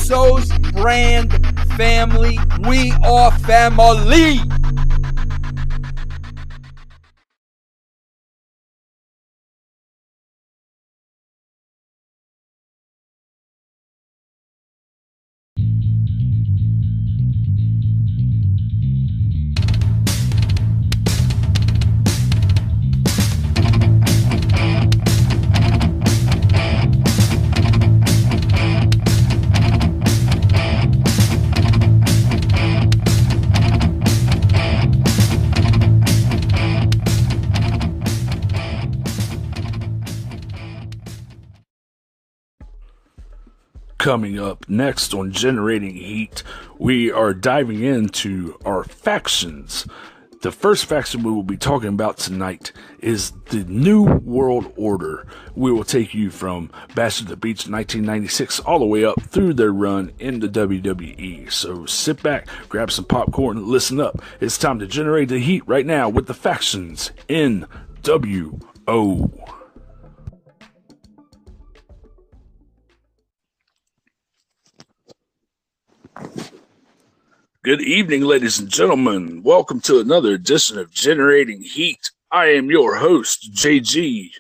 Russos brand family. We are family. Coming up next on Generating Heat, we are diving into our factions. The first faction we will be talking about tonight is the New World Order. We will take you from Bash at the Beach 1996 all the way up through their run in the WWE. So sit back, grab some popcorn, and listen up. It's time to generate the heat right now with the factions in WO. Good evening, ladies and gentlemen. Welcome to another edition of Generating Heat. I am your host, JG.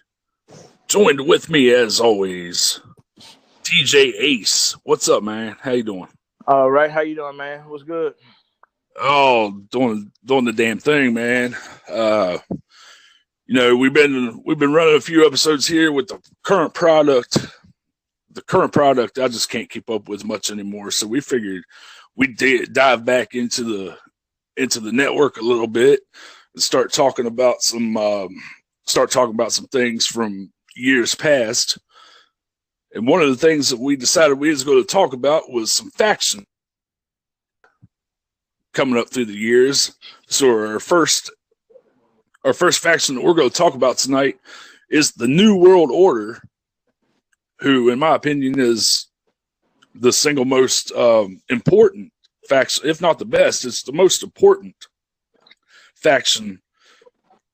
Joined with me, as always, TJ Ace. What's up, man? How you doing? All right, how you doing, man? What's good? Oh, doing the damn thing, man. We've been running a few episodes here with the current product. The current product, I just can't keep up with much anymore. So we figured we'd dive back into the network a little bit and start talking about some things from years past. And one of the things that we decided we was going to talk about was some factions coming up through the years. So our first faction that we're going to talk about tonight is the New World Order, who, in my opinion, is the single most important faction, if not the best. It's the most important faction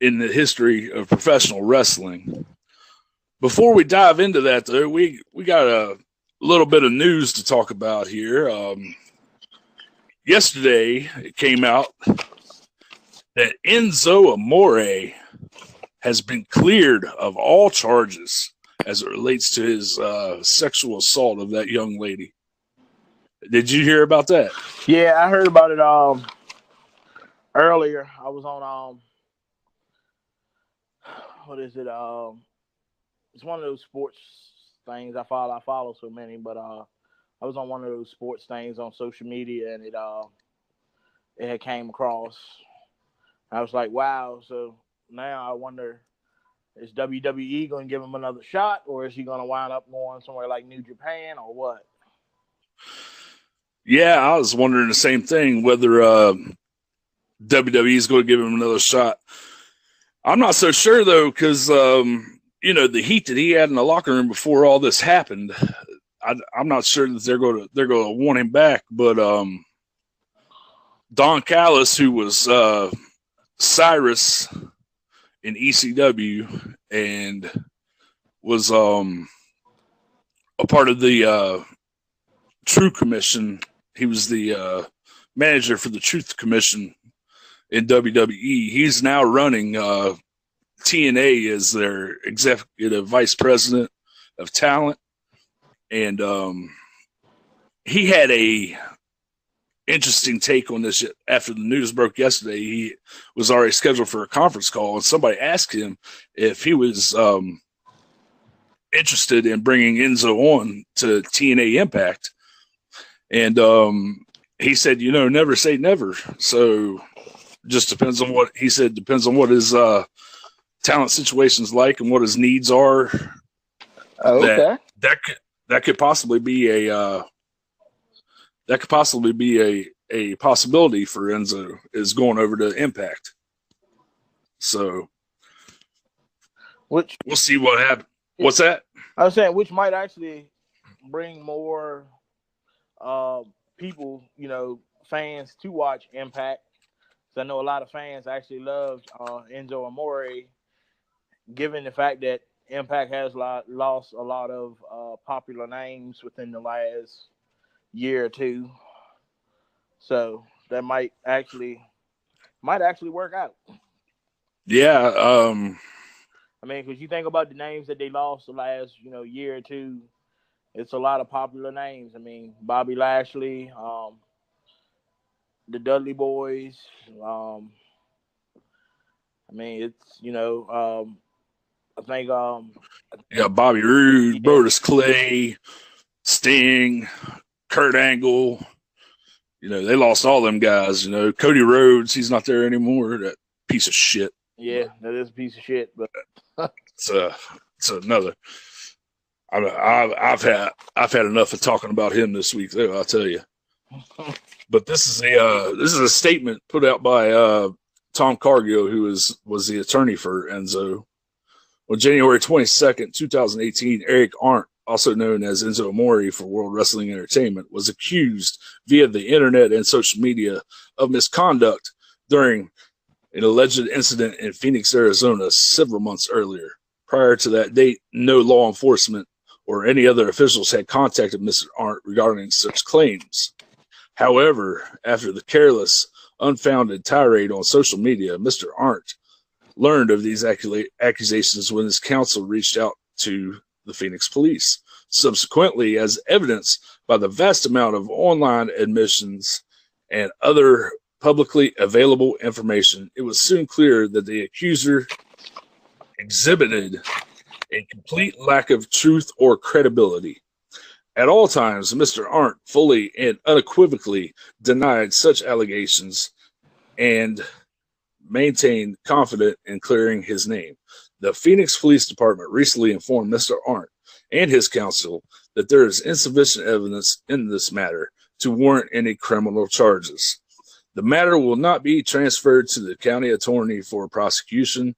in the history of professional wrestling. Before we dive into that, though, we got a little bit of news to talk about here. Yesterday, it came out that Enzo Amore has been cleared of all charges as it relates to his sexual assault of that young lady. Did you hear about that? Yeah, I heard about it earlier. I was on what is it? It's one of those sports things I follow. I follow so many, but I was on one of those sports things on social media, and it had came across. I was like, wow. So now I wonder, is WWE going to give him another shot, or is he going to wind up going somewhere like New Japan, or what? Yeah, I was wondering the same thing, whether WWE is going to give him another shot. I'm not so sure, though, because, the heat that he had in the locker room before all this happened, I'm not sure that they're going to want him back. But Don Callis, who was Cyrus in ECW and was a part of the True Commission. He was the manager for the Truth Commission in WWE. He's now running TNA as their executive vice president of talent. And he had a interesting take on this after the news broke yesterday. He was already scheduled for a conference call, and somebody asked him if he was interested in bringing Enzo on to TNA Impact. And he said, never say never. So just depends on what he said, depends on what his talent situation's like and what his needs are. Oh, okay. That could possibly be a possibility for Enzo, is going over to Impact. So we'll see what happens. What's that? I was saying, which might actually bring more people, fans to watch Impact. So I know a lot of fans actually loved Enzo Amore, given the fact that Impact has lost a lot of popular names within the last year or two. So that might actually work out. Yeah. I mean, because you think about the names that they lost the last, year or two, it's a lot of popular names. I mean, Bobby Lashley, the Dudley Boys. I mean, it's I think Yeah, Bobby Roode, yeah, Brodus Clay, Sting, Kurt Angle. They lost all them guys. Cody Rhodes, he's not there anymore. That piece of shit. yeah, that is a piece of shit. But it's another. I've had enough of talking about him this week, though. I'll tell you. But this is a statement put out by Tom Cargill, who was the attorney for Enzo. On January 22nd, 2018, Eric Arndt, also known as Enzo Amore for World Wrestling Entertainment, was accused via the internet and social media of misconduct during an alleged incident in Phoenix, Arizona, several months earlier. Prior to that date, no law enforcement or any other officials had contacted Mr. Arndt regarding such claims. However, after the careless, unfounded tirade on social media, Mr. Arndt learned of these accusations when his counsel reached out to the Phoenix police. Subsequently, as evidenced by the vast amount of online admissions and other publicly available information, it was soon clear that the accuser exhibited a complete lack of truth or credibility. At all times, Mr. Arndt fully and unequivocally denied such allegations and maintained confident in clearing his name. The Phoenix Police Department recently informed Mr. Arndt and his counsel that there is insufficient evidence in this matter to warrant any criminal charges. The matter will not be transferred to the county attorney for prosecution,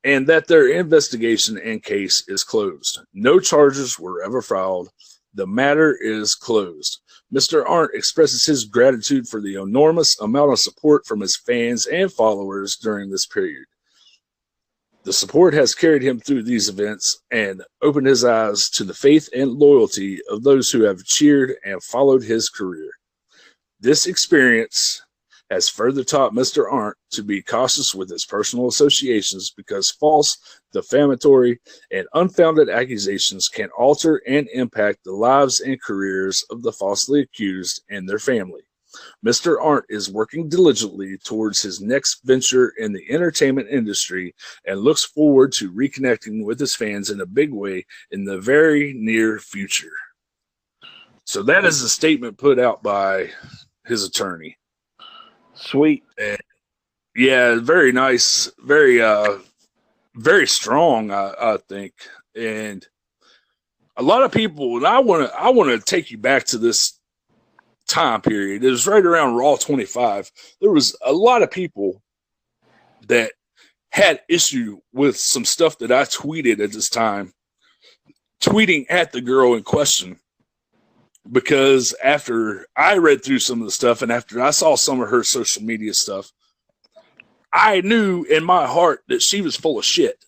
and that their investigation and case is closed. No charges were ever filed. The matter is closed. Mr. Arndt expresses his gratitude for the enormous amount of support from his fans and followers during this period. The support has carried him through these events and opened his eyes to the faith and loyalty of those who have cheered and followed his career. This experience has further taught Mr. Arndt to be cautious with his personal associations because false, defamatory, and unfounded accusations can alter and impact the lives and careers of the falsely accused and their family. Mr. Arndt is working diligently towards his next venture in the entertainment industry and looks forward to reconnecting with his fans in a big way in the very near future. So that is a statement put out by his attorney. Sweet. And yeah, very nice, very strong, I think. And a lot of people, and I want to take you back to this time period. It was right around Raw 25. There was a lot of people that had issue with some stuff that I tweeted at this time, tweeting at the girl in question. Because after I read through some of the stuff and after I saw some of her social media stuff, I knew in my heart that she was full of shit.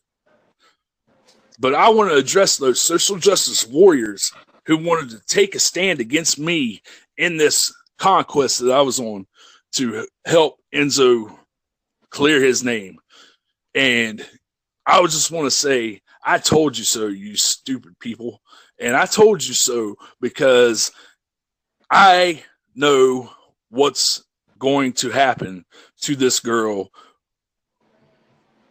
But I want to address those social justice warriors who wanted to take a stand against me in this conquest that I was on to help Enzo clear his name. And I would just want to say, I told you so, you stupid people. And I told you so because I know what's going to happen to this girl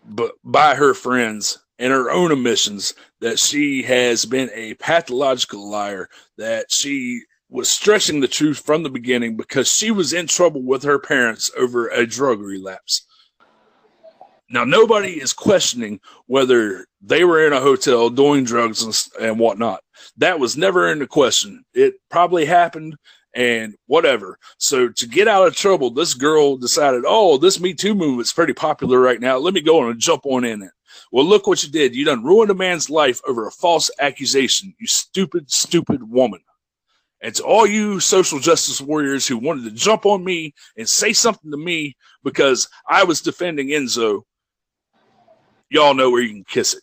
but by her friends and her own admissions that she has been a pathological liar, that she was stretching the truth from the beginning because she was in trouble with her parents over a drug relapse. Now, nobody is questioning whether they were in a hotel doing drugs and whatnot. That was never in the question. It probably happened and whatever. So to get out of trouble, this girl decided, oh, this Me Too movement's pretty popular right now. Let me go and jump on in it. Well, look what you did. You done ruined a man's life over a false accusation, you stupid, stupid woman. And to all you social justice warriors who wanted to jump on me and say something to me because I was defending Enzo, y'all know where you can kiss it.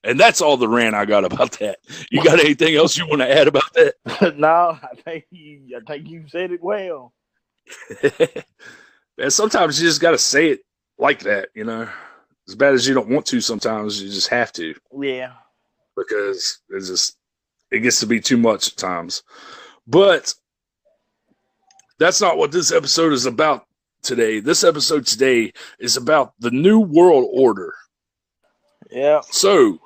And that's all the rant I got about that. You got anything else you want to add about that? No, I think you said it well. And sometimes you just got to say it like that, you know. As bad as you don't want to, sometimes you just have to. Yeah. Because it gets to be too much at times. But that's not what this episode is about today. This episode today is about the New World Order. Yeah. So,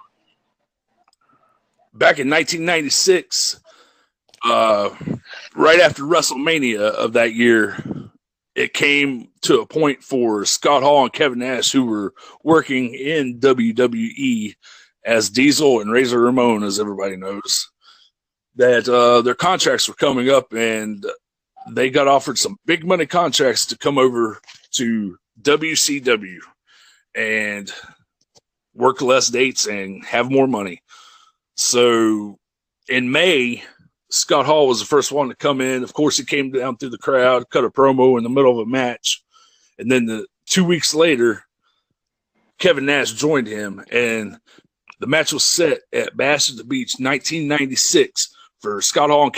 back in 1996, right after WrestleMania of that year, it came to a point for Scott Hall and Kevin Nash, who were working in WWE as Diesel and Razor Ramon, as everybody knows, that their contracts were coming up, and they got offered some big money contracts to come over to WCW and work less dates and have more money. So in May, Scott Hall was the first one to come in. Of course, he came down through the crowd, cut a promo in the middle of a match. And then 2 weeks later, Kevin Nash joined him, and the match was set at Bash at the Beach 1996 for Scott Hall and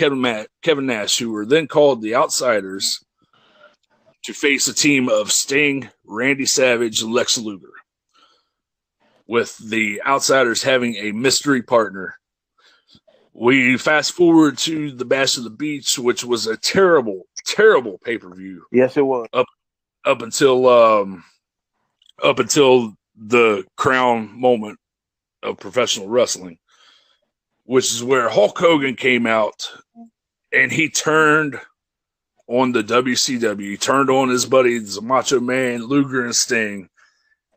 Kevin Nash, who were then called the Outsiders, to face a team of Sting, Randy Savage, and Lex Luger, with the Outsiders having a mystery partner. We fast forward to the Bash of the Beach, which was a terrible, terrible pay-per-view. Yes, it was. Up until the crown moment of professional wrestling, which is where Hulk Hogan came out and he turned on the WCW. He turned on his buddies, the Macho Man, Luger, and Sting,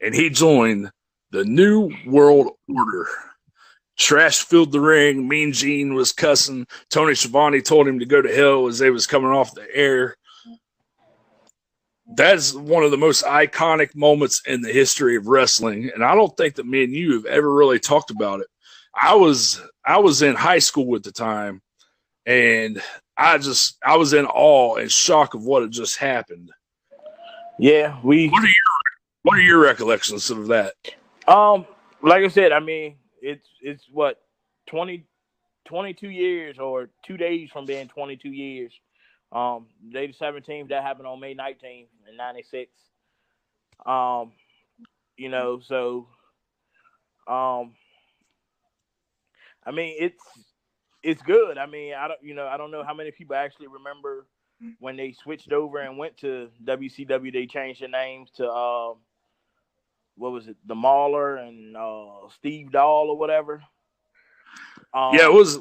and he joined the New World Order. Trash filled the ring. Mean Gene was cussing. Tony Schiavone told him to go to hell as they was coming off the air. That's one of the most iconic moments in the history of wrestling, and I don't think that me and you have ever really talked about it. I was in high school at the time, and I was in awe and shock of what had just happened. Yeah, What are your recollections of that? Like I said, I mean, it's what 22 years or 2 days from being 22 years. Day the 17th, that happened on May 19th in 96. You know, so I mean, it's good. I mean, I don't know how many people actually remember when they switched over and went to WCW. They changed their names to what was it, the Mauler and Steve Dahl or whatever. Yeah, it was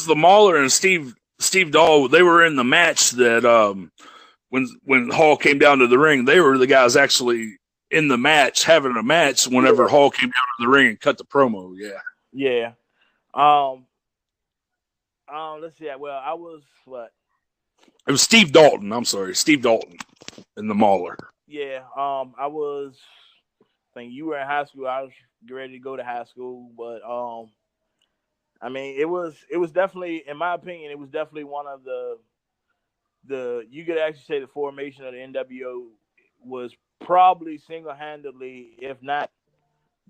the Mauler and Steve Dahl. They were in the match that when Hall came down to the ring, they were the guys actually in the match, having a match whenever Hall came down to the ring and cut the promo. Yeah. Yeah. Let's see. Well, I was what? It was Steve Dalton. I'm sorry, Steve Dalton in the Mauler. Yeah. I was. I think you were in high school. I was ready to go to high school, but I mean, it was definitely, in my opinion, it was definitely one of the you could actually say the formation of the NWO was probably single-handedly, if not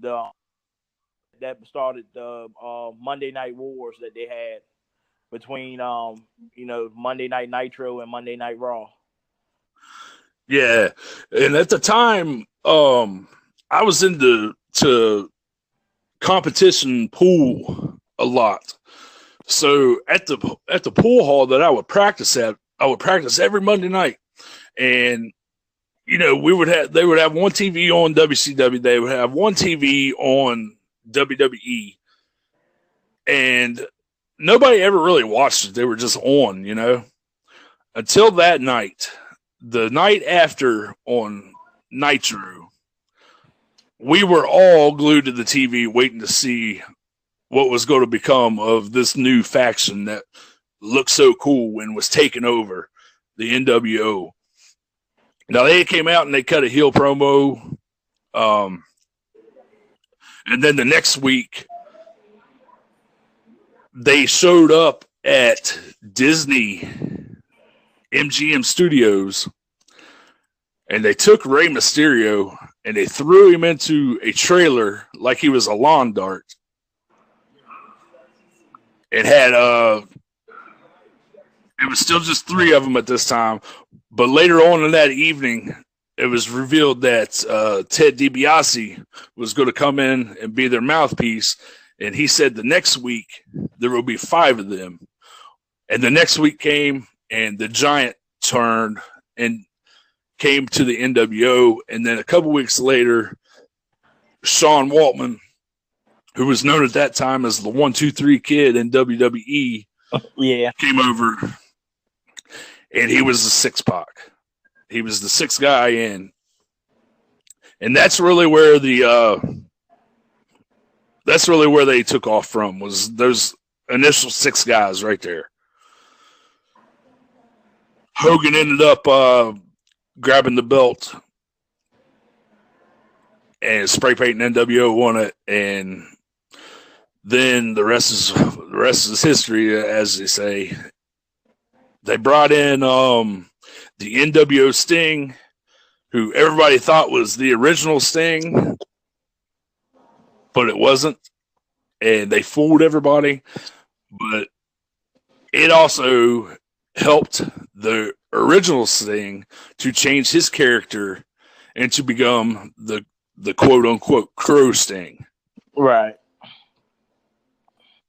that started the Monday Night Wars that they had between Monday Night Nitro and Monday Night Raw. Yeah, and at the time, I was into competition pool a lot. So at the pool hall that I would practice at, I would practice every Monday night, and they would have one TV on WCW, they would have one TV on WWE, and nobody ever really watched it. They were just on, until that night. The night after on Nitro, we were all glued to the TV waiting to see what was going to become of this new faction that looked so cool and was taking over the NWO. Now, they came out and they cut a heel promo. And then the next week, they showed up at Disney MGM Studios, and they took Rey Mysterio and they threw him into a trailer like he was a lawn dart. It had it was still just 3 of them at this time, but later on in that evening, it was revealed that Ted DiBiase was going to come in and be their mouthpiece, and he said the next week there will be 5 of them. And the next week came, and the Giant turned and came to the NWO, and then a couple weeks later, Sean Waltman, who was known at that time as the 1-2-3 Kid in WWE, came over, and he was the 6-Pac. He was the 6th guy in, and that's really where they took off from, was those initial 6 guys right there. Hogan ended up grabbing the belt and spray painting NWO on it, and then the rest is history, as they say. They brought in the NWO Sting, who everybody thought was the original Sting, but it wasn't, and they fooled everybody. But it also helped the original Sting to change his character and to become the quote unquote Crow Sting. Right.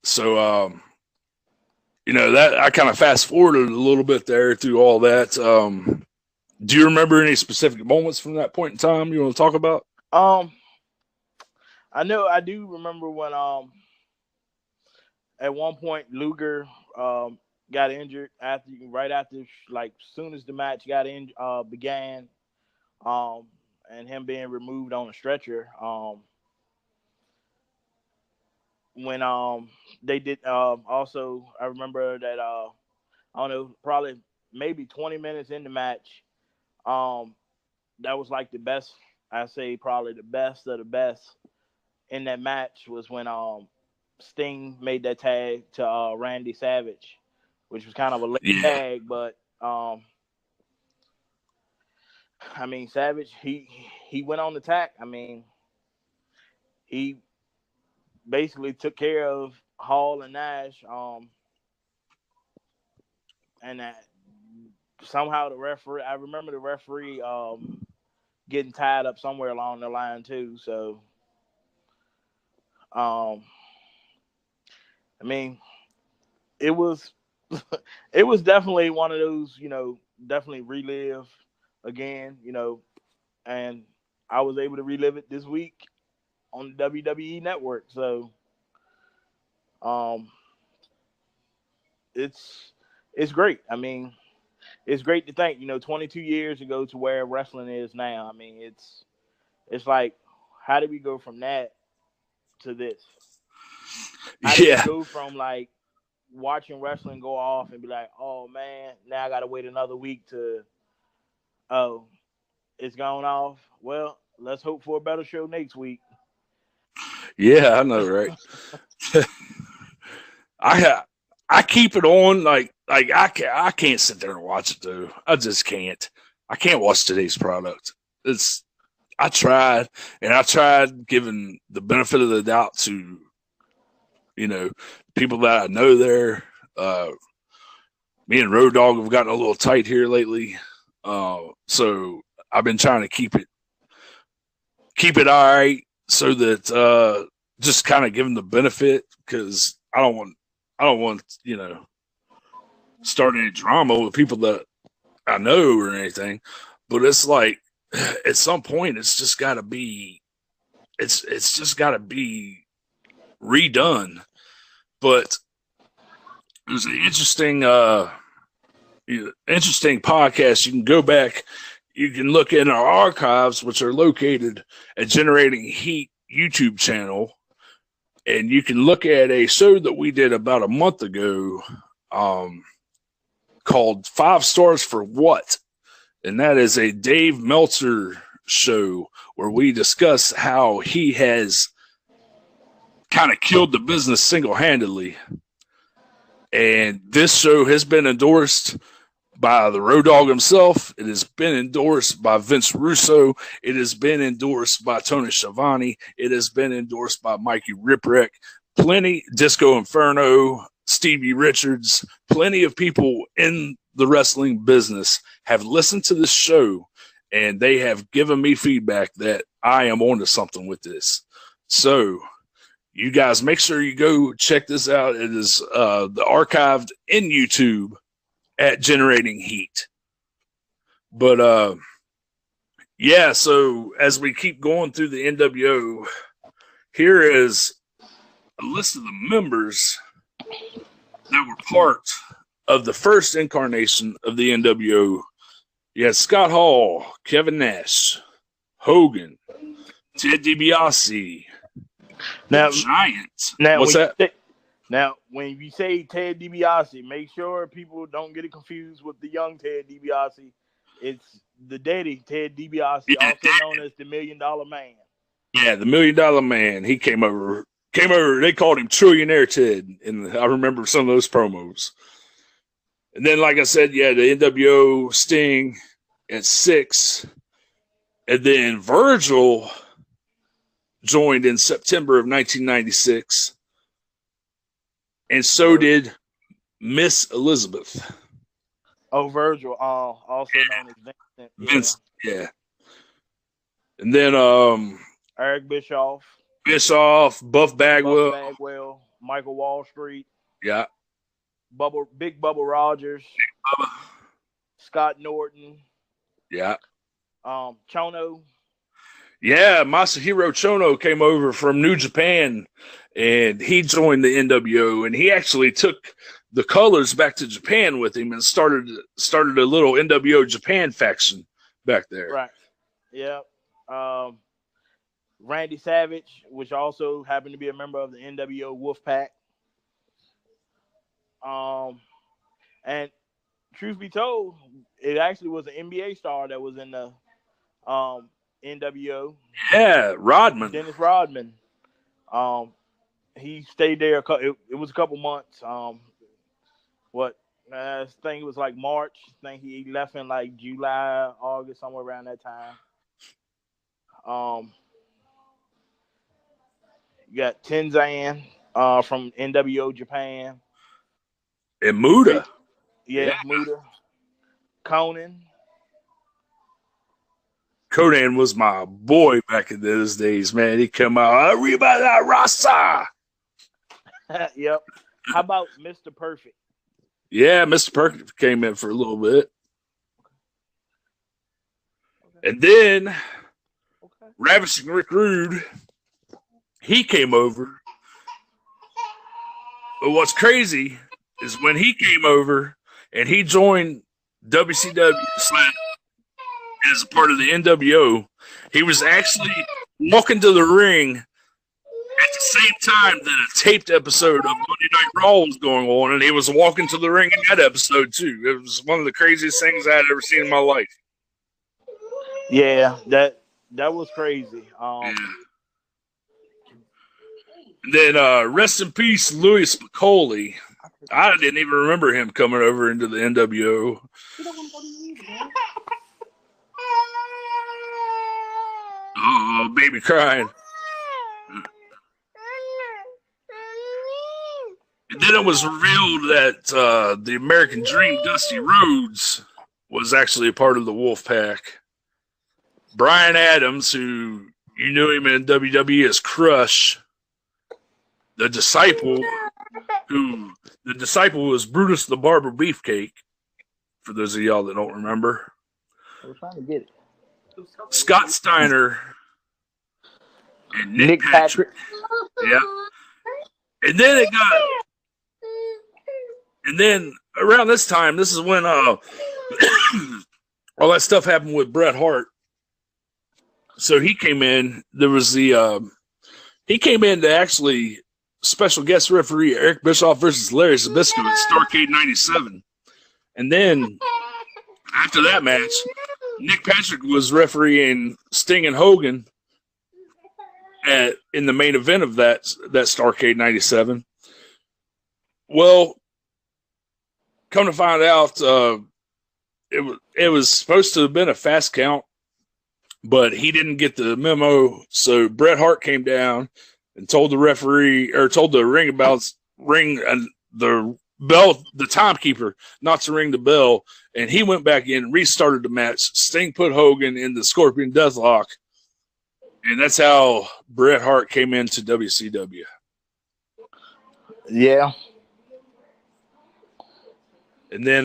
So, that I kind of fast forwarded a little bit there through all that. Do you remember any specific moments from that point in time you want to talk about? I know I do remember when at one point Luger got injured right after soon as the match began, and him being removed on a stretcher. When they did also, I remember that I don't know, probably maybe 20 minutes in the match, that was like the best. I say probably the best of the best in that match was when Sting made that tag to Randy Savage, which was kind of a late tag, but I mean, Savage, he went on the attack. I mean, he basically took care of Hall and Nash, and that somehow the referee, I remember the referee getting tied up somewhere along the line too. So, I mean, it was definitely one of those, definitely relive again, and I was able to relive it this week on the WWE Network. So, it's great. I mean, it's great to think, 22 years ago to where wrestling is now. I mean, it's like, how did we go from that to this? How did we go from watching wrestling go off and be like, oh man, now I got to wait another week to, oh, it's gone off. Well, let's hope for a better show next week. Yeah, I know, right? I keep it on I can't sit there and watch it though. I just can't. I can't watch today's product. I tried giving the benefit of the doubt to people that I know there. Me and Road Dogg have gotten a little tight here lately. So I've been trying to keep it all right, so that just kind of give them the benefit, because I don't want start any drama with people that I know or anything. But it's like, at some point, it's just got to be redone. But there's an interesting podcast. You can go back. You can look in our archives, which are located at Generating Heat YouTube channel, and you can look at a show that we did about a month ago called 5 Stars for What? And that is a Dave Meltzer show where we discuss how he has kind of killed the business single-handedly. And this show has been endorsed by the Road Dogg himself. It has been endorsed by Vince Russo. It has been endorsed by Tony Schiavone. It has been endorsed by Mikey Ripwreck. Plenty, Disco Inferno, Stevie Richards, plenty of people in the wrestling business have listened to this show, and they have given me feedback that I am onto something with this. So you guys make sure you go check this out. It is the archived in YouTube at Generating Heat. But yeah, so as we keep going through the NWO, here is a list of the members that were part of the first incarnation of the NWO. You had Scott Hall, Kevin Nash, Hogan, Ted DiBiase, Now, Giant. now What's when that? Now, when you say Ted DiBiase, make sure people don't get it confused with the young Ted DiBiase. It's the daddy, Ted DiBiase, Yeah, also known as the $1 Million Man. Yeah, the $1 Million Man. He came over. They called him Trillionaire Ted, and I remember some of those promos. And then, like I said, yeah, the NWO Sting at 6. And then Virgil joined in September of 1996. And so did Miss Elizabeth. Oh, Virgil, also known as Vincent. Yeah. Vince, yeah. And then Eric Bischoff, Buff Bagwell. Buff Bagwell, Michael Wall Street, Yeah. Big Bubba Rogers, Scott Norton, Yeah. Chono. Yeah, Masahiro Chono came over from New Japan, and he joined the NWO, and he actually took the colors back to Japan with him and started a little NWO Japan faction back there. Right. Yeah. Randy Savage, which also happened to be a member of the NWO Wolfpack. And truth be told, it actually was an NBA star that was in the NWO. Yeah, Rodman. Dennis Rodman. He stayed there. It was a couple months. I think it was like March. I think he left in like July, August, somewhere around that time. You got Tenzan from NWO Japan. And Muda. Yeah, Muda. Conan. Conan was my boy back in those days, man. He come out, Arriba la Raza. Yep. How about Mr. Perfect? Yeah, Mr. Perfect came in for a little bit. Okay. And then Ravishing Rick Rude, he came over. But what's crazy is when he came over and he joined WCW as a part of the NWO, he was actually walking to the ring at the same time that a taped episode of Monday Night Raw was going on, and he was walking to the ring in that episode too. It was one of the craziest things I had ever seen in my life. Yeah, that was crazy. Yeah. And then rest in peace, Louis Spicoli. I didn't even remember him coming over into the NWO. Oh, baby crying. And then it was revealed that the American Dream, Dusty Rhodes, was actually a part of the Wolfpack. Brian Adams, who you knew him in WWE as Crush, the Disciple was Brutus the Barber Beefcake, for those of y'all that don't remember. I was trying to get it. Scott Steiner and Nick Patrick. Yeah. And then around this time, this is when all that stuff happened with Bret Hart. So he came in. There was he came in to actually special guest referee Eric Bischoff versus Larry Zbyszko at Starrcade 97. And then after that match, Nick Patrick was refereeing Sting and Hogan in the main event of that Starrcade 97. Well, come to find out, it was supposed to have been a fast count, but he didn't get the memo. So Bret Hart came down and told the referee, or told the ring the bell, the timekeeper, not to ring the bell, and he went back in and restarted the match. Sting put Hogan in the Scorpion Deathlock, and that's how Bret Hart came into WCW. Yeah. And then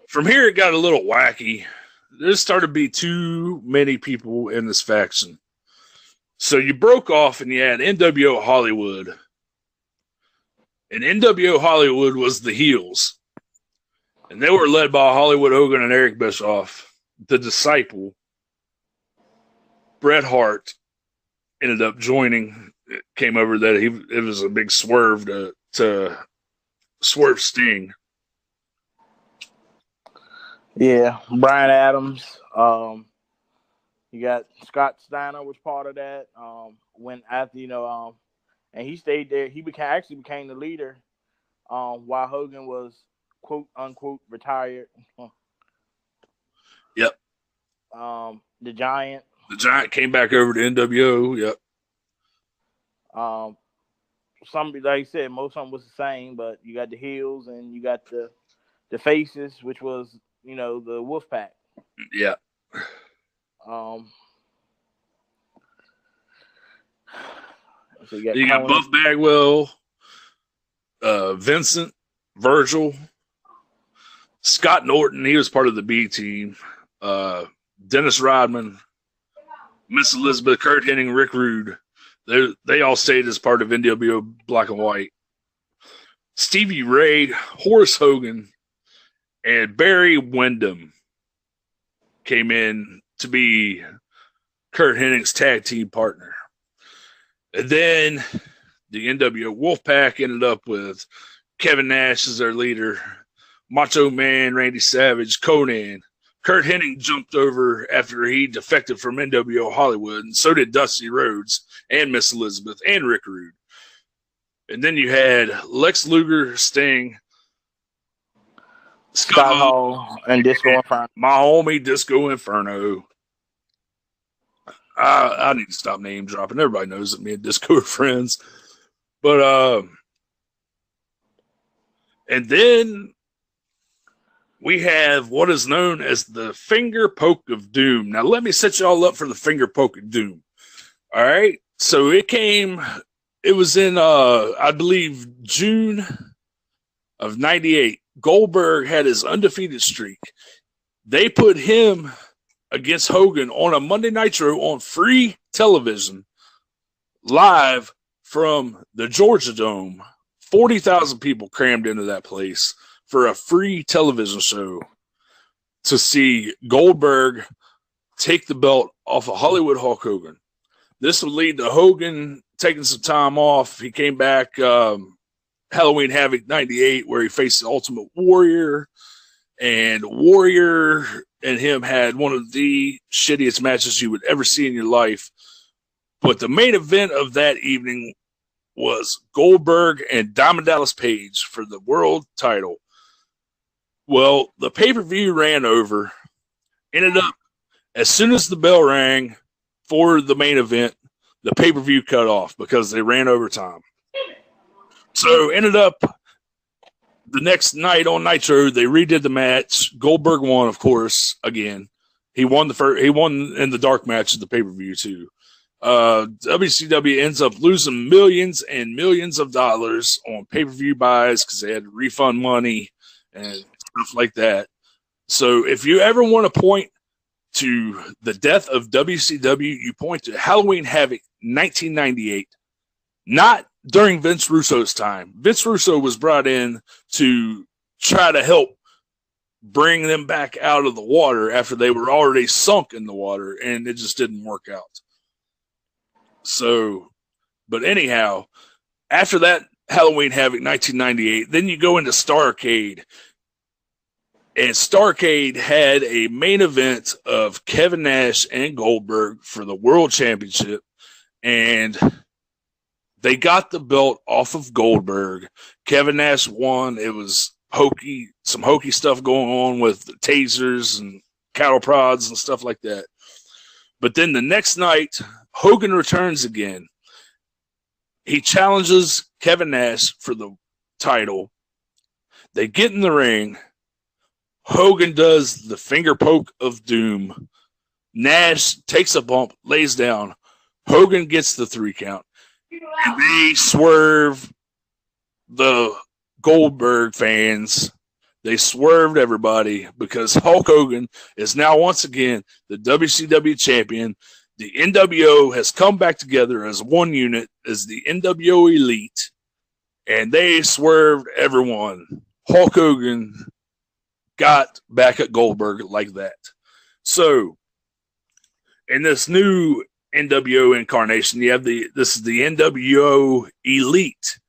from here, it got a little wacky. There started to be too many people in this faction. So you broke off and you had NWO Hollywood. And NWO Hollywood was the heels. And they were led by Hollywood Hogan and Eric Bischoff. The Disciple, Bret Hart, ended up joining. It came over that it was a big swerve to swerve Sting. Yeah, Brian Adams. You got Scott Steiner was part of that. When after and he stayed there. He actually became the leader. While Hogan was quote unquote retired. Yep. The Giant. The Giant came back over to NWO. Yep. Some, like you said, most of them was the same, but you got the heels and you got the faces, which was the Wolfpack. Yeah. So you got Buff Bagwell, Vincent, Virgil, Scott Norton. He was part of the B team. Dennis Rodman, Miss Elizabeth, Kurt Hennig, Rick Rude. They all stayed as part of NWO Black and White. Stevie Ray, Horace Hogan, and Barry Windham came in to be Kurt Hennig's tag team partner. And then the NWO Wolfpack ended up with Kevin Nash as their leader, Macho Man, Randy Savage, Conan. Kurt Hennig jumped over after he defected from NWO Hollywood, and so did Dusty Rhodes and Miss Elizabeth and Rick Rude. And then you had Lex Luger, Sting, Scott Hall, and Disco Inferno. My homie Disco Inferno. I need to stop name dropping. Everybody knows that me and Disco are friends. But and then we have what is known as the Finger Poke of Doom. Now let me set y'all up for the Finger Poke of Doom. All right. So it was in I believe June of 98. Goldberg had his undefeated streak. They put him against Hogan on a Monday Nitro on free television, live from the Georgia Dome. 40,000 people crammed into that place for a free television show to see Goldberg take the belt off of Hollywood Hulk Hogan. This would lead to Hogan taking some time off. He came back Halloween Havoc 98, where he faced the Ultimate Warrior, and Warrior and him had one of the shittiest matches you would ever see in your life. But the main event of that evening was Goldberg and Diamond Dallas Page for the world title. Well, the pay-per-view ran over. Ended up, as soon as the bell rang for the main event, the pay-per-view cut off because they ran over time. So ended up the next night on Nitro, they redid the match. Goldberg won, of course, again. He won he won in the dark match of the pay-per-view too. WCW ends up losing millions and millions of dollars on pay-per-view buys because they had to refund money and stuff like that. So if you ever want to point to the death of WCW, you point to Halloween Havoc 1998. Not during Vince Russo's time. Vince Russo was brought in to try to help bring them back out of the water after they were already sunk in the water, and it just didn't work out. So, but anyhow, after that Halloween Havoc 1998, then you go into Starrcade. And Starrcade had a main event of Kevin Nash and Goldberg for the World Championship. And they got the belt off of Goldberg. Kevin Nash won. It was some hokey stuff going on with the tasers and cattle prods and stuff like that. But then the next night, Hogan returns again. He challenges Kevin Nash for the title. They get in the ring. Hogan does the finger poke of doom. Nash takes a bump, lays down. Hogan gets the 3 count. And they swerve the Goldberg fans. They swerved everybody because Hulk Hogan is now once again the WCW champion. The NWO has come back together as one unit, as the NWO Elite, and they swerved everyone. Hulk Hogan got back at Goldberg like that. So, in this new NWO incarnation, you have this is the NWO Elite.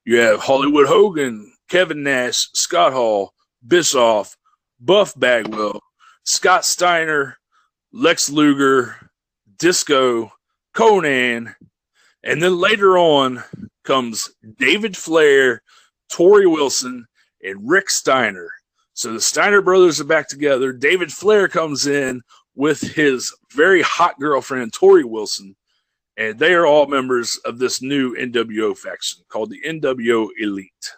You have Hollywood Hogan, Kevin Nash, Scott Hall, Bischoff, Buff Bagwell, Scott Steiner, Lex Luger, Disco, Conan, and then later on comes David Flair, Torrie Wilson, and Rick Steiner. So the Steiner brothers are back together. David Flair comes in with his very hot girlfriend, Torrie Wilson, and they are all members of this new NWO faction called the NWO Elite.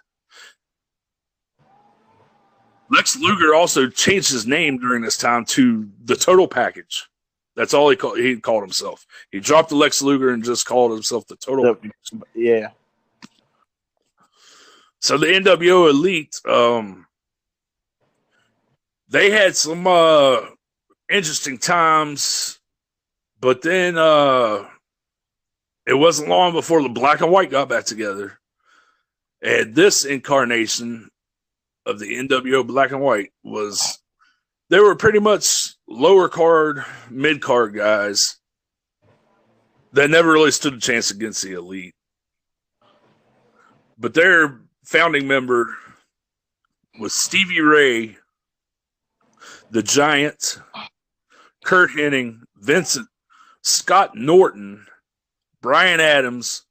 Lex Luger also changed his name during this time to the Total Package. That's all he called himself. He dropped the Lex Luger and just called himself the Total Package. Yeah. So the NWO Elite, they had some interesting times, but then it wasn't long before the Black and White got back together. And this incarnation of the NWO Black and White they were pretty much lower card, mid card guys that never really stood a chance against the Elite. But their founding member was Stevie Ray, the Giant, Kurt Hennig, Vincent, Scott Norton, Brian Adams,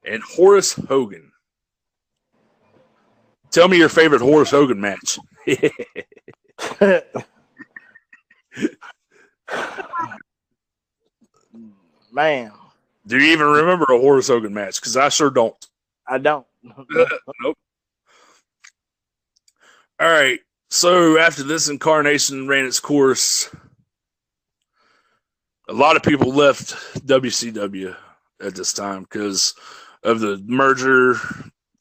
and Horace Hogan. Tell me your favorite Horace Hogan match. Man. Do you even remember a Horace Hogan match? Because I sure don't. I don't. Nope. All right. So after this incarnation ran its course, a lot of people left WCW at this time because of the merger.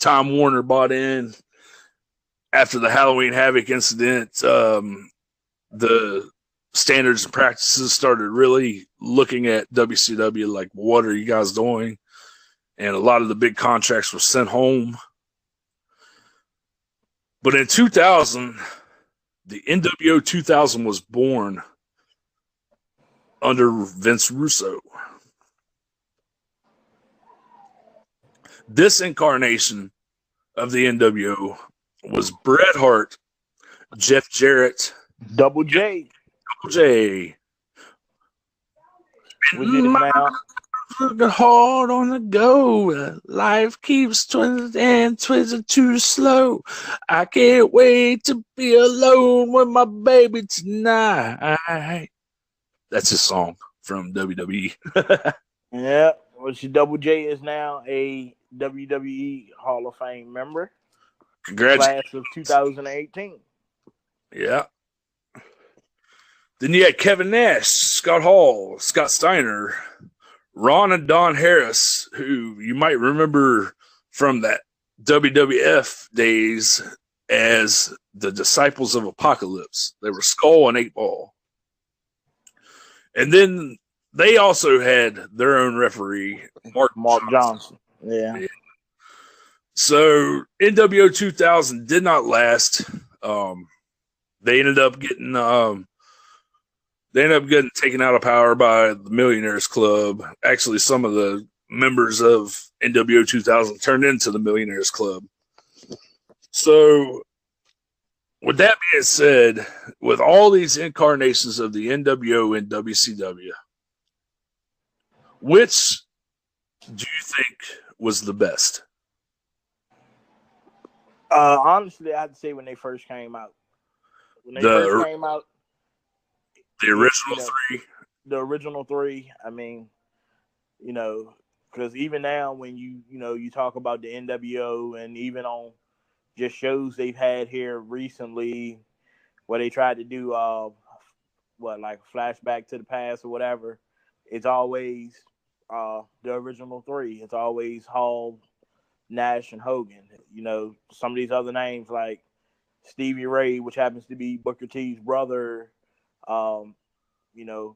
Time Warner bought in. After the Halloween Havoc incident, the standards and practices started really looking at WCW like, what are you guys doing? And a lot of the big contracts were sent home. But in 2000, the NWO 2000 was born under Vince Russo. This incarnation of the NWO was Bret Hart, Jeff Jarrett, Double J. Looking hard on the go. Life keeps twisting too slow. I can't wait to be alone with my baby tonight. That's his song from WWE. Yeah, well, Double J is now a WWE Hall of Fame member. Congratulations. Class of 2018. Yeah. Then you had Kevin Nash, Scott Hall, Scott Steiner, Ron and Don Harris, who you might remember from that WWF days as the Disciples of Apocalypse. They were Skull and 8-Ball. And then they also had their own referee, Mark Johnson. Yeah. So NWO 2000 did not last. They ended up getting taken out of power by the Millionaires Club. Actually, some of the members of NWO 2000 turned into the Millionaires Club. So, with that being said, with all these incarnations of the NWO and WCW, which do you think was the best? Honestly, I'd say when they first came out. The original three? The original three. I mean, because even now when you talk about the NWO and even on just shows they've had here recently where they tried to do like flashback to the past or whatever, it's always the original three. It's always Hall, Nash, and Hogan. Some of these other names like Stevie Ray, which happens to be Booker T's brother, of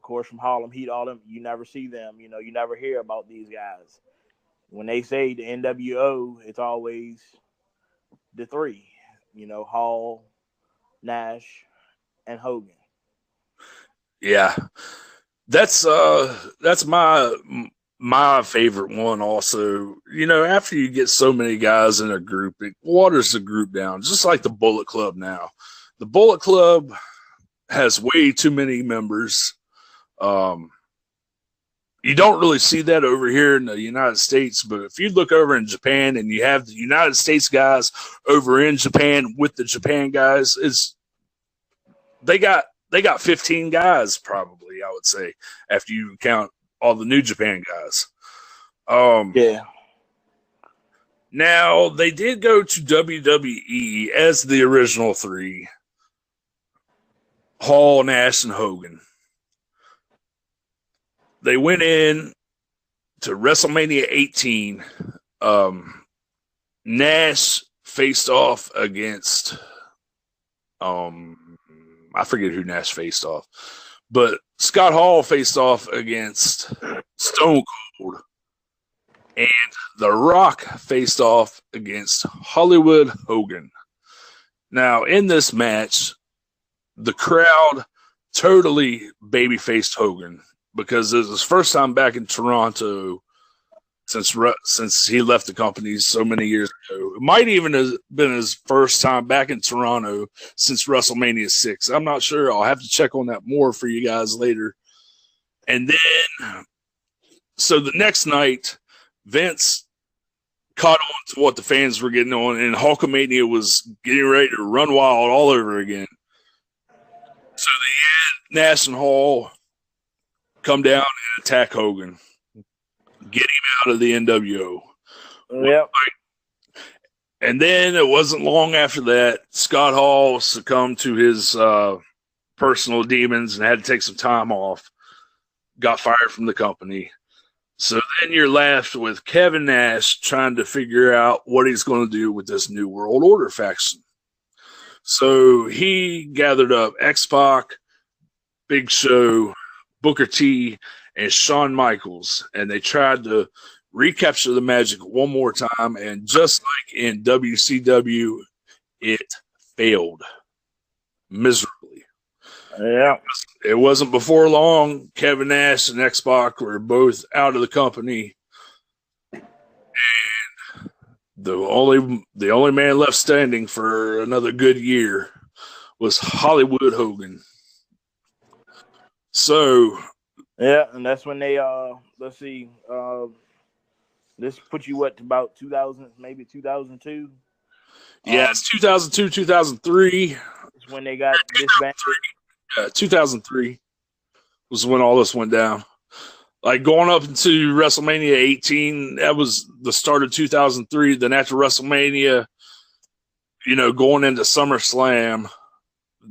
course from Harlem Heat, all them, you never see them. You never hear about these guys. When they say the NWO, it's always the three, Hall, Nash, and Hogan. Yeah. That's my favorite one also. After you get so many guys in a group, it waters the group down, just like the Bullet Club now. The Bullet Club has way too many members. You don't really see that over here in the United States, but if you look over in Japan and you have the United States guys over in Japan with the Japan guys, they got 15 guys probably, I would say, after you count all the New Japan guys. Yeah. Now, they did go to WWE as the original three. Hall, Nash, and Hogan. They went in to WrestleMania 18. Nash faced off against I forget who Nash faced off, but Scott Hall faced off against Stone Cold, and The Rock faced off against Hollywood Hogan. Now, in this match, the crowd totally baby-faced Hogan because it was his first time back in Toronto since he left the company so many years ago. It might even have been his first time back in Toronto since WrestleMania 6. I'm not sure. I'll have to check on that more for you guys later. And then, so the next night, Vince caught on to what the fans were getting on, and Hulkamania was getting ready to run wild all over again. So they had Nash and Hall come down and attack Hogan. Get him out of the NWO. Yep. And then it wasn't long after that, Scott Hall succumbed to his personal demons and had to take some time off. Got fired from the company. So then you're left with Kevin Nash trying to figure out what he's going to do with this New World Order faction. So he gathered up X-Pac, Big Show, Booker T, and Shawn Michaels, and they tried to recapture the Magic one more time, and just like in WCW, it failed miserably. Yeah. It wasn't before long, Kevin Nash and X-Pac were both out of the company, and the only man left standing for another good year was Hollywood Hogan. So yeah, and that's when they let's see, this put you what, about 2000, maybe 2002. Yeah, it's 2002, 2003. It's when they got disbanded. 2003 was when all this went down. Like going up into WrestleMania 18, that was the start of 2003. Then after WrestleMania, going into SummerSlam,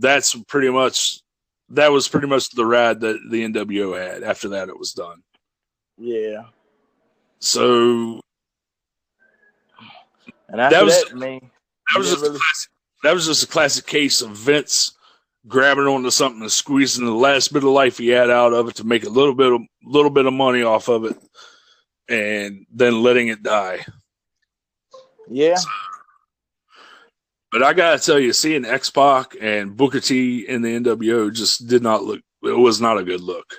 that was pretty much the ride that the NWO had. After that, it was done. Yeah. So, and after that was just a classic case of Vince grabbing onto something and squeezing the last bit of life he had out of it to make a little bit of money off of it, and then letting it die. Yeah. So, but I gotta tell you, seeing X-Pac and Booker T in the NWO just did not look. It was not a good look.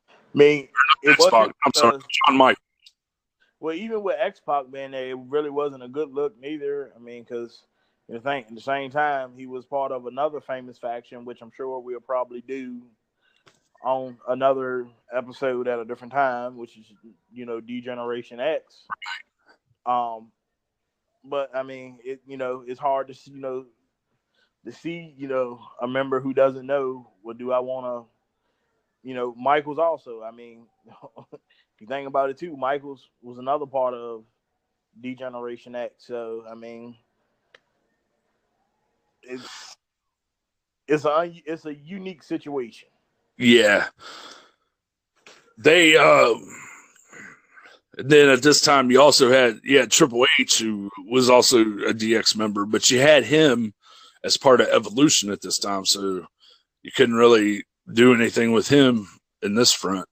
I mean, X-Pac. I'm sorry, Shawn Michaels. Well, even with X-Pac being there, it really wasn't a good look neither. I mean, because at the same time, he was part of another famous faction, which I'm sure we'll probably do on another episode at a different time, which is, D-Generation X. But I mean, it's hard to see, a member who doesn't know, well, do I want to, Michaels also. I mean, you think about it too, Michaels was another part of D-Generation X. So I mean, it's a unique situation. Yeah. They then at this time you also had Triple H, who was also a DX member, but you had him as part of Evolution at this time, so you couldn't really do anything with him in this front.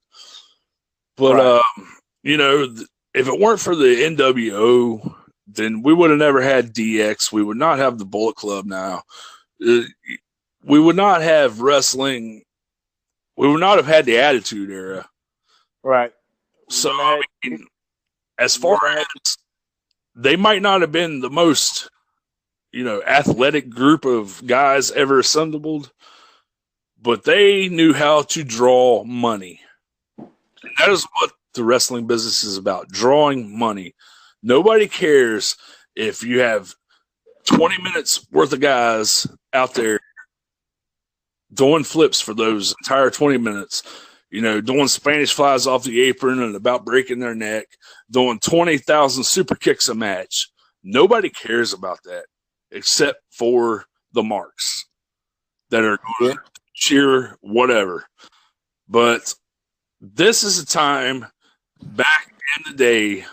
But Right. if it weren't for the NWO, then we would have never had DX. We would not have the Bullet Club now. We would not have wrestling. We would not have had the Attitude Era. Right. So, I mean, as far as they might not have been the most, athletic group of guys ever assembled, but they knew how to draw money. And that is what the wrestling business is about, drawing money. Nobody cares if you have 20 minutes worth of guys out there doing flips for those entire 20 minutes. Doing Spanish flies off the apron and about breaking their neck, doing 20,000 super kicks a match. Nobody cares about that except for the marks that are going to cheer whatever. But this is a time back in the day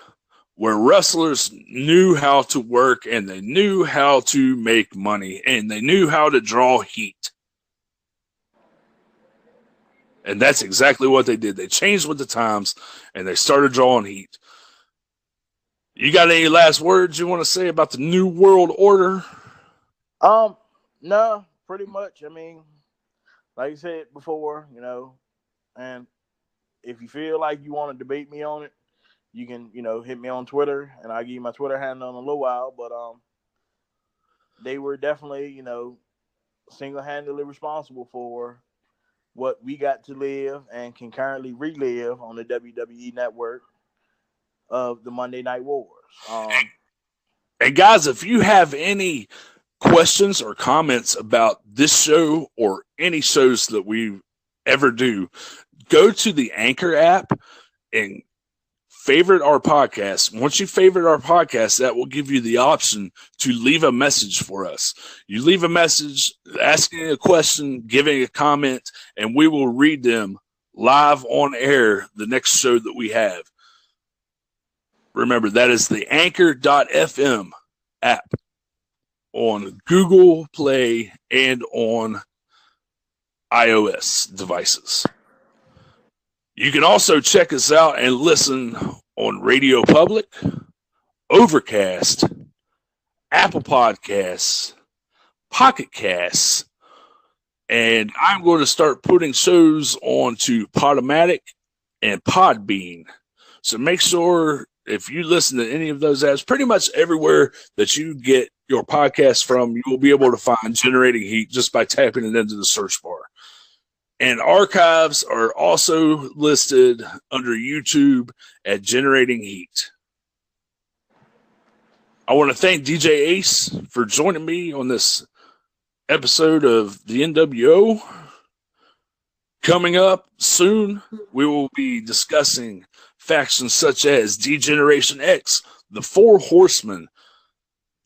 where wrestlers knew how to work and they knew how to make money and they knew how to draw heat. And that's exactly what they did. They changed with the times, and they started drawing heat. You got any last words you want to say about the New World Order? No, pretty much. I mean, like you said before, and if you feel like you want to debate me on it, you can, hit me on Twitter, and I'll give you my Twitter handle in a little while. But they were definitely, single-handedly responsible for what we got to live and can currently relive on the WWE network of the Monday Night Wars. And guys, if you have any questions or comments about this show or any shows that we ever do, go to the Anchor app and favorite our podcast. Once you favorite our podcast, that will give you the option to leave a message for us. You leave a message asking a question, giving a comment, and we will read them live on air the next show that we have. Remember, that is the Anchor.fm app on Google Play and on iOS devices. You can also check us out and listen on Radio Public, Overcast, Apple Podcasts, Pocket Casts, and I'm going to start putting shows onto Podomatic and Podbean. So make sure if you listen to any of those apps, pretty much everywhere that you get your podcast from, you will be able to find Generating Heat just by tapping it into the search bar. And archives are also listed under YouTube at Generating Heat. I want to thank DJ Ace for joining me on this episode of the NWO. Coming up soon, we will be discussing factions such as D-Generation X, the Four Horsemen,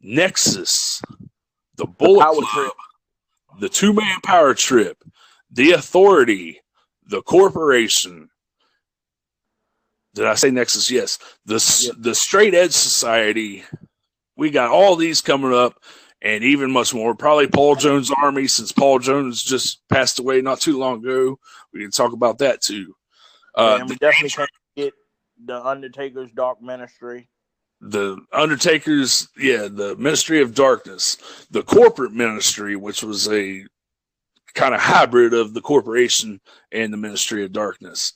Nexus, the Bullet Club, the Two-Man Power Trip, the Authority, the Corporation. Did I say Nexus? Yes. The Straight Edge Society. We got all these coming up and even much more. Probably Paul Jones' Army, since Paul Jones just passed away not too long ago. We can talk about that too. And we definitely can't get the Undertaker's Dark Ministry. The Undertaker's, the Ministry of Darkness. The Corporate Ministry, which was a kind of hybrid of the Corporation and the Ministry of Darkness.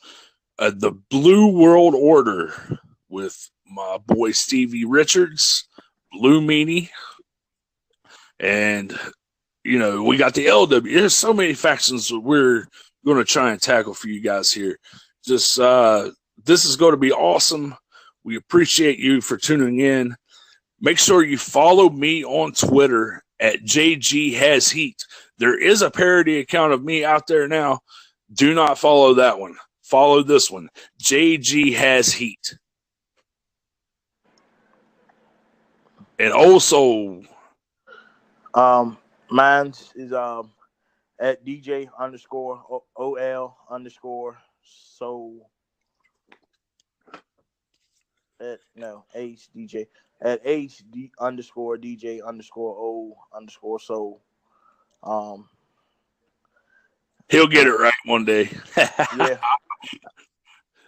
The Blue World Order with my boy Stevie Richards, Blue Meanie, and we got the LW. There's so many factions that we're going to try and tackle for you guys here. Just this is going to be awesome. We appreciate you for tuning in. Make sure you follow me on Twitter at JG Has Heat. There is a parody account of me out there now. Do not follow that one. follow this one. JG has heat. And also, mine is at DJ underscore OL underscore soul. HDJ at HD underscore DJ underscore O underscore soul. He'll get it right one day. Yeah.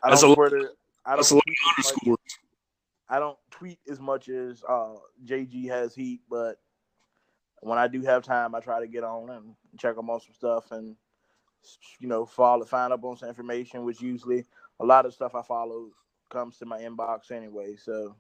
I don't tweet as much as JG has heat, but when I do have time, I try to get on and check them on some stuff and, find up on some information, which usually a lot of stuff I follow comes to my inbox anyway. So,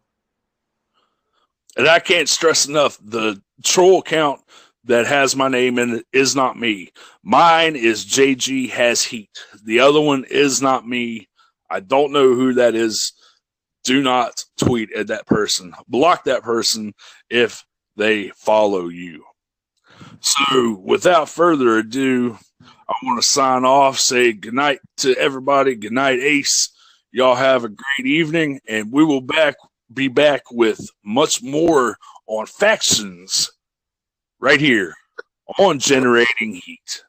and I can't stress enough, the troll account that has my name in it is not me. Mine is JG has heat. The other one is not me. I don't know who that is. Do not tweet at that person. Block that person if they follow you. So without further ado, I want to sign off, say goodnight to everybody. Good night, Ace. Y'all have a great evening, and we will be back with much more on factions right here on Generating Heat.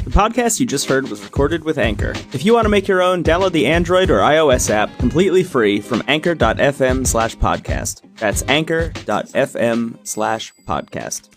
The podcast you just heard was recorded with Anchor. If you want to make your own, download the Android or iOS app completely free from anchor.fm/podcast. That's anchor.fm/podcast.